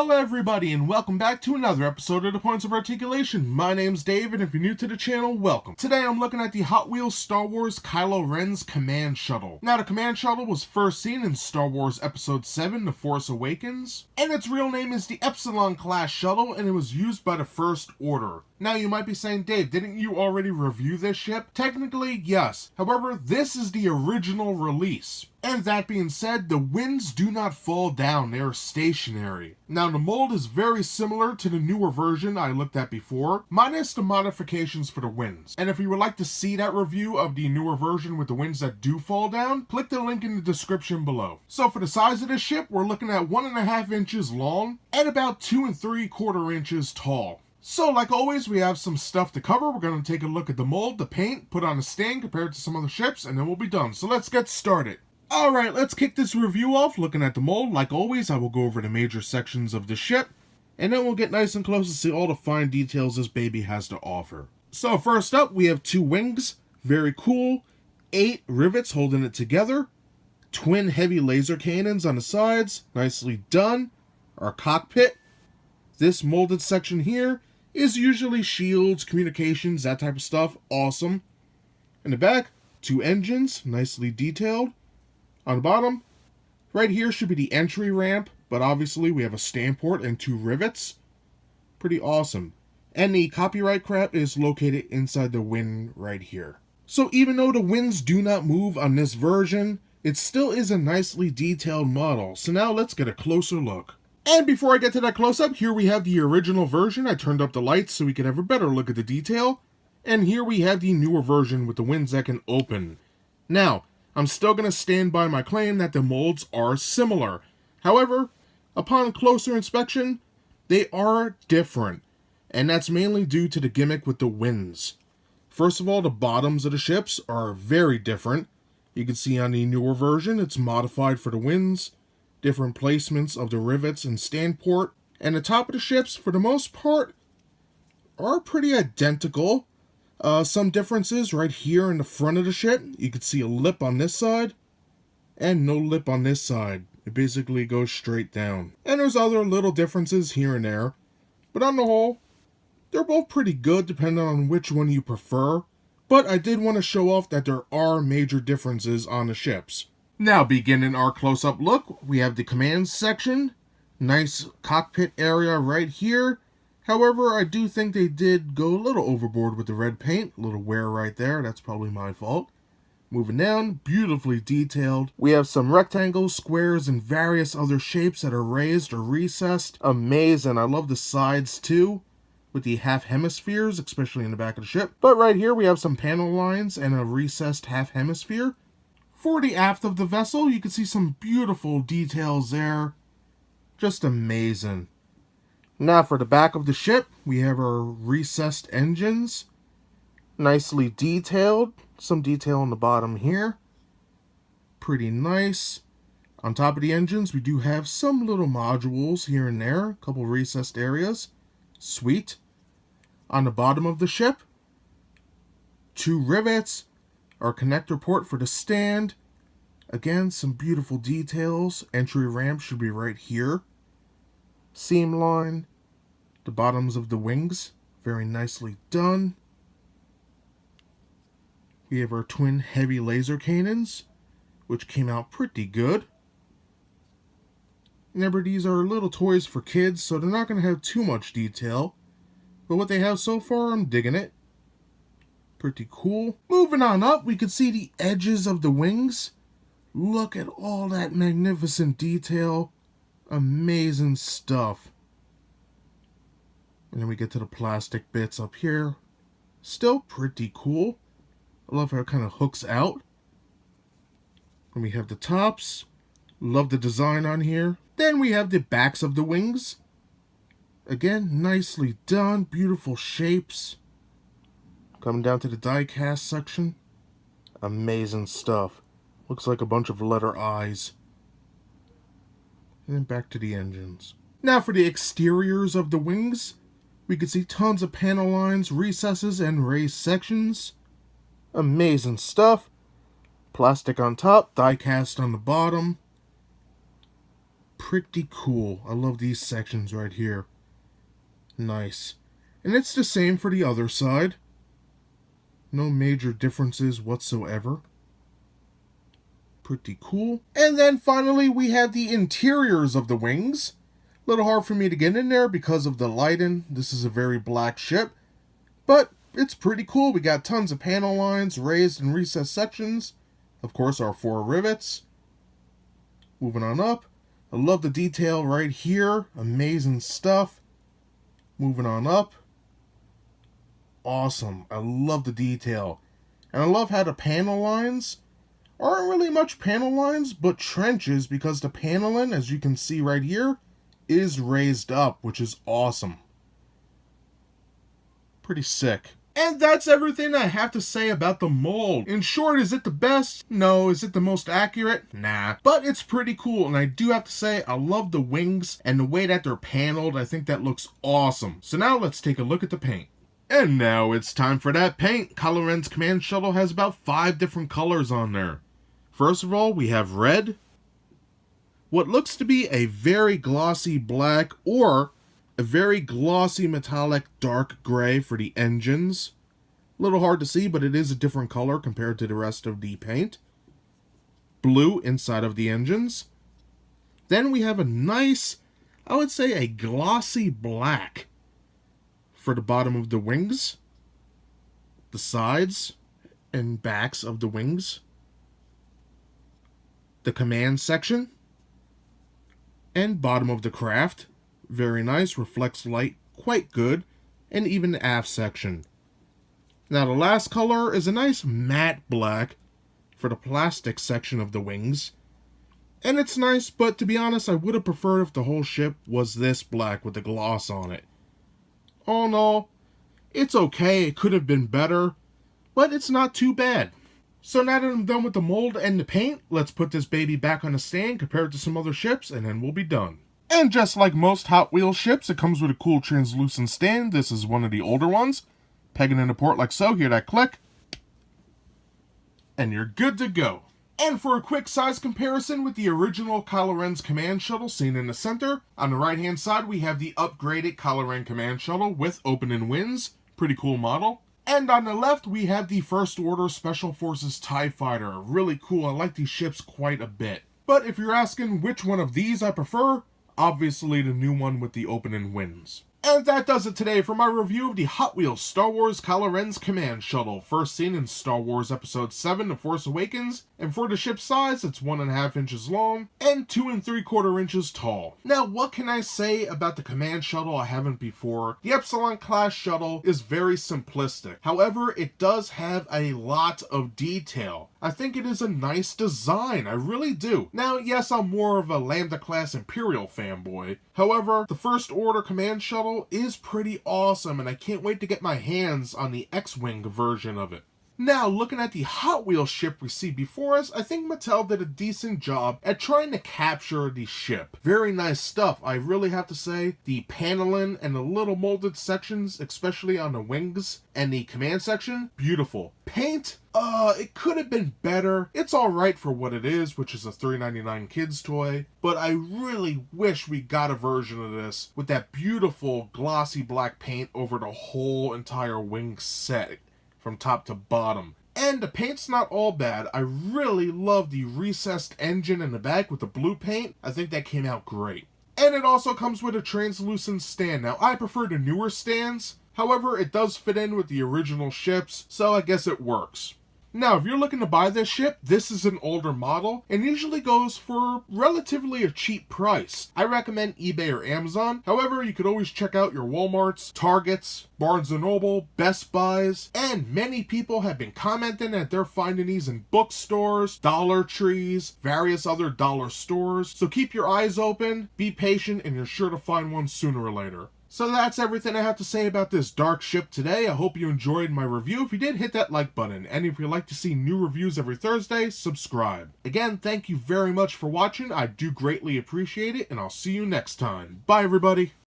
Hello everybody and welcome back to another episode of The Points of Articulation. My name's Dave and if you're new to the channel, welcome. Today I'm looking at the Hot Wheels Star Wars Kylo Ren's Command Shuttle. Now the Command Shuttle was first seen in Star Wars Episode 7, The Force Awakens, and its real name is the Upsilon-class shuttle and it was used by the First Order. Now you might be saying, Dave, didn't you already review this ship? Technically, yes. However, this is the original release. And that being said, the wings do not fall down, they are stationary. Now the mold is very similar to the newer version I looked at before, minus the modifications for the wings. And if you would like to see that review of the newer version with the wings that do fall down, click the link in the description below. So for the size of this ship, we're looking at 1.5 inches long and about 2 3/4 inches tall. So like always, we have some stuff to cover. We're going to take a look at the mold, the paint, put on a stand compared to some other ships, and then we'll be done. So let's get started. Alright, let's kick this review off looking at the mold. Like always, I will go over the major sections of the ship, and then we'll get nice and close to see all the fine details this baby has to offer. So first up, we have 2 wings. Very cool. 8 rivets holding it together. Twin heavy laser cannons on the sides. Nicely done. Our cockpit. This molded section here is usually shields, communications, that type of stuff. Awesome. In the back, 2 engines. Nicely detailed. On the bottom, right here should be the entry ramp, but obviously we have a stand port and 2 rivets. Pretty awesome. And the copyright crap is located inside the wing right here. So even though the wings do not move on this version, it still is a nicely detailed model. So now let's get a closer look. And before I get to that close-up, here we have the original version. I turned up the lights so we could have a better look at the detail. And here we have the newer version with the wings that can open. Now, I'm still going to stand by my claim that the molds are similar. However, upon closer inspection, they are different. And that's mainly due to the gimmick with the wings. First of all, the bottoms of the ships are very different. You can see on the newer version, it's modified for the wings. Different placements of the rivets and stand port. And the top of the ships, for the most part, are pretty identical. Some differences right here in the front of the ship. You can see a lip on this side and no lip on this side. It basically goes straight down. And there's other little differences here and there. But on the whole, they're both pretty good depending on which one you prefer. But I did want to show off that there are major differences on the ships. Now beginning our close-up look, we have the command section. Nice cockpit area right here. However, I do think they did go a little overboard with the red paint. A little wear right there. That's probably my fault. Moving down, beautifully detailed. We have some rectangles, squares, and various other shapes that are raised or recessed. Amazing. I love the sides too, with the half hemispheres, especially in the back of the ship. But right here, we have some panel lines and a recessed half hemisphere. For the aft of the vessel, you can see some beautiful details there. Just amazing. Now for the back of the ship, we have our recessed engines. Nicely detailed. Some detail on the bottom here. Pretty nice. On top of the engines, we do have some little modules here and there. A couple recessed areas. Sweet. On the bottom of the ship, 2 rivets. Our connector port for the stand. Again, some beautiful details. Entry ramp should be right here. Seam line. The bottoms of the wings. Very nicely done. We have our twin heavy laser cannons, which came out pretty good. Remember, these are little toys for kids, so they're not going to have too much detail. But what they have so far, I'm digging it. Pretty cool. Moving on up, we can see the edges of the wings. Look at all that magnificent detail. Amazing stuff. And then we get to the plastic bits up here. Still pretty cool. I love how it kind of hooks out. And we have the tops. Love the design on here. Then we have the backs of the wings. Again, nicely done. Beautiful shapes. Coming down to the die-cast section. Amazing stuff. Looks like a bunch of letter I's. And then back to the engines. Now for the exteriors of the wings. We can see tons of panel lines, recesses, and raised sections. Amazing stuff. Plastic on top, die-cast on the bottom. Pretty cool. I love these sections right here. Nice. And it's the same for the other side. No major differences whatsoever. Pretty cool. And then finally we have the interiors of the wings. A little hard for me to get in there because of the lighting. This is a very black ship. But it's pretty cool. We got tons of panel lines, raised and recessed sections. Of course, our 4 rivets. Moving on up. I love the detail right here. Amazing stuff. Moving on up. Awesome. I love the detail. And I love how the panel lines aren't really much panel lines, but trenches, because the paneling, as you can see right here, is raised up, which is awesome. Pretty sick. And that's everything I have to say about the mold. In short, is it the best? No. Is it the most accurate? Nah. But it's pretty cool, and I do have to say, I love the wings and the way that they're paneled. I think that looks awesome. So now let's take a look at the paint. And now it's time for that paint. Kylo Ren's command shuttle has about 5 different colors on there. First of all, we have red, what looks to be a very glossy black, or a very glossy metallic dark gray for the engines. A little hard to see, but it is a different color compared to the rest of the paint. Blue inside of the engines. Then we have a nice, I would say a glossy black for the bottom of the wings, the sides and backs of the wings, the command section, and bottom of the craft. Very nice, reflects light quite good, and even the aft section. Now the last color is a nice matte black for the plastic section of the wings. And it's nice, but to be honest, I would have preferred if the whole ship was this black with the gloss on it. All in all, it's okay, it could have been better, but it's not too bad. So now that I'm done with the mold and the paint, let's put this baby back on a stand compared to some other ships, and then we'll be done. And just like most Hot Wheels ships, it comes with a cool translucent stand. This is one of the older ones. Peg it into port like so, hear that click, and you're good to go. And for a quick size comparison with the original Kylo Ren's command shuttle seen in the center, on the right hand side we have the upgraded Kylo Ren command shuttle with opening wings. Pretty cool model. And on the left, we have the First Order Special Forces TIE Fighter. Really cool, I like these ships quite a bit. But if you're asking which one of these I prefer, obviously the new one with the opening wings. And that does it today for my review of the Hot Wheels Star Wars Kylo Ren's command shuttle, first seen in Star Wars Episode 7, The Force Awakens, and for the ship's size, it's 1.5 inches long and 2 3/4 inches tall. Now, what can I say about the command shuttle I haven't before? The Upsilon-class shuttle is very simplistic. However, it does have a lot of detail. I think it is a nice design, I really do. Now, yes, I'm more of a Lambda-class Imperial fanboy. However, the First Order command shuttle is pretty awesome, and I can't wait to get my hands on the X-Wing version of it. Now, looking at the Hot Wheels ship we see before us, I think Mattel did a decent job at trying to capture the ship. Very nice stuff, I really have to say. The paneling and the little molded sections, especially on the wings and the command section, beautiful. Paint, it could have been better. It's alright for what it is, which is a $3.99 kids toy, but I really wish we got a version of this with that beautiful glossy black paint over the whole entire wing set, from top to bottom. And the paint's not all bad. I really love the recessed engine in the back with the blue paint. I think that came out great. And it also comes with a translucent stand. Now, I prefer the newer stands. However, it does fit in with the original ships, so I guess it works. Now, if you're looking to buy this ship, this is an older model and usually goes for relatively a cheap price. I recommend eBay or Amazon. However, you could always check out your Walmarts, Targets, Barnes & Noble, Best Buys, and many people have been commenting that they're finding these in bookstores, Dollar Trees, various other dollar stores. So keep your eyes open, be patient, and you're sure to find one sooner or later. So that's everything I have to say about this dark ship today. I hope you enjoyed my review. If you did, hit that like button. And if you'd like to see new reviews every Thursday, subscribe. Again, thank you very much for watching. I do greatly appreciate it, and I'll see you next time. Bye, everybody.